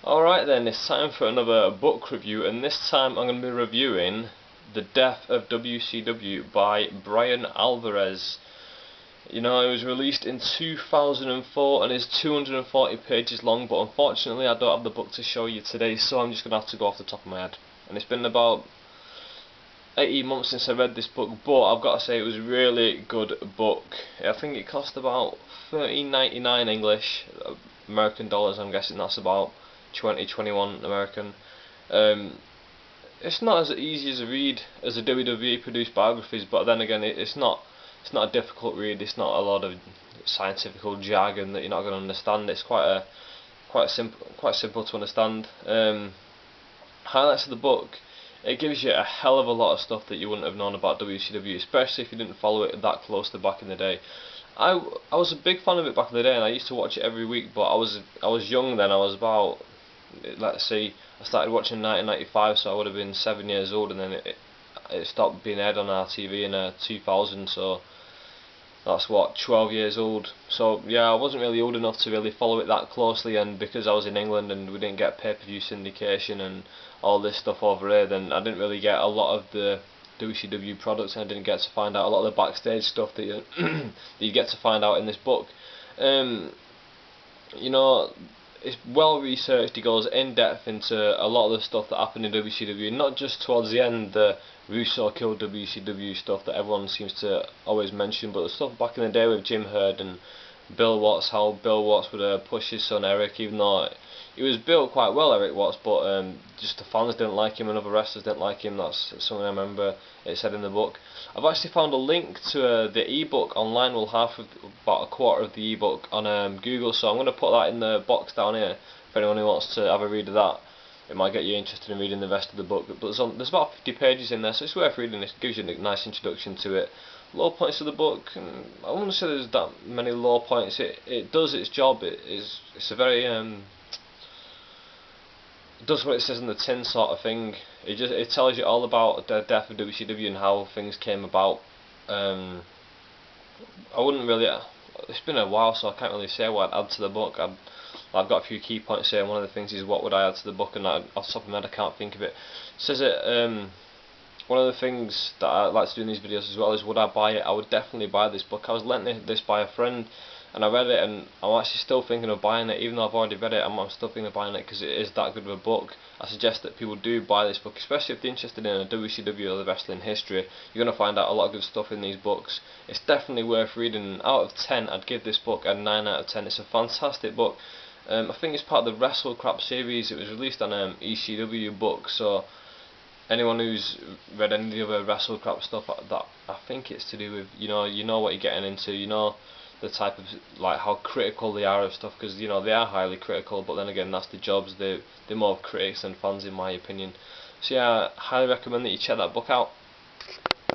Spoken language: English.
Alright then, it's time for another book review, and this time I'm going to be reviewing The Death of WCW by Brian Alvarez. You know, it was released in 2004 and is 240 pages long, but unfortunately I don't have the book to show you today, so I'm just going to have to go off the top of my head. And it's been about 18 months since I read this book, but I've got to say it was a really good book. I think it cost about $13.99 English, American dollars. I'm guessing that's about 2021 American. It's not as easy as a read as the WWE produced biographies, but then again, it's not a difficult read. It's not a lot of scientific jargon that you're not going to understand. It's quite simple to understand. Highlights of the book: it gives you a hell of a lot of stuff that you wouldn't have known about WCW, especially if you didn't follow it that closely back in the day. I was a big fan of it back in the day, and I used to watch it every week. But I was young then. I was about, let's see, I started watching in 1995, so I would have been 7 years old, and then it stopped being aired on our TV in 2000. So that's what, 12 years old. So yeah, I wasn't really old enough to really follow it that closely, and because I was in England and we didn't get pay-per-view syndication and all this stuff over here, then I didn't really get a lot of the WCW products, and I didn't get to find out a lot of the backstage stuff that you, that you get to find out in this book. You know, it's well researched. It goes in depth into a lot of the stuff that happened in WCW, not just towards the end, the Russo killed WCW stuff that everyone seems to always mention, but the stuff back in the day with Jim Herd and Bill Watts, how Bill Watts would push his son Eric, even though he was built quite well, Eric Watts, but just the fans didn't like him and other wrestlers didn't like him. That's something I remember it said in the book. I've actually found a link to the ebook online. We'll have about a quarter of the ebook on Google, so I'm going to put that in the box down here for anyone who wants to have a read of that. It might get you interested in reading the rest of the book, but there's about 50 pages in there, so it's worth reading. It gives you a nice introduction to it. Low points of the book, I wouldn't say there's that many low points. It does its job. It's a very it does what it says in the tin sort of thing. It tells you all about the death of WCW and how things came about. I wouldn't really. It's been a while, so I can't really say what I'd add to the book. I've got a few key points here. One of the things is, what would I add to the book, and off the top of my head I can't think of it. It says it. One of the things that I like to do in these videos as well is, would I buy it? I would definitely buy this book. I was lent this by a friend, and I read it, and I'm actually still thinking of buying it. Even though I've already read it, I'm still thinking of buying it because it is that good of a book. I suggest that people do buy this book, especially if they're interested in a WCW or the wrestling history. You're going to find out a lot of good stuff in these books. It's definitely worth reading. Out of 10, I'd give this book a 9 out of 10. It's a fantastic book. I think it's part of the Wrestle Crap series. It was released on ECW Books, so anyone who's read any of the other Wrestle Crap stuff, that I think it's to do with, you know what you're getting into, you know the type of, like, how critical they are of stuff, because they are highly critical, but then again, that's the jobs. They're more critics than fans, in my opinion. So yeah, I highly recommend that you check that book out.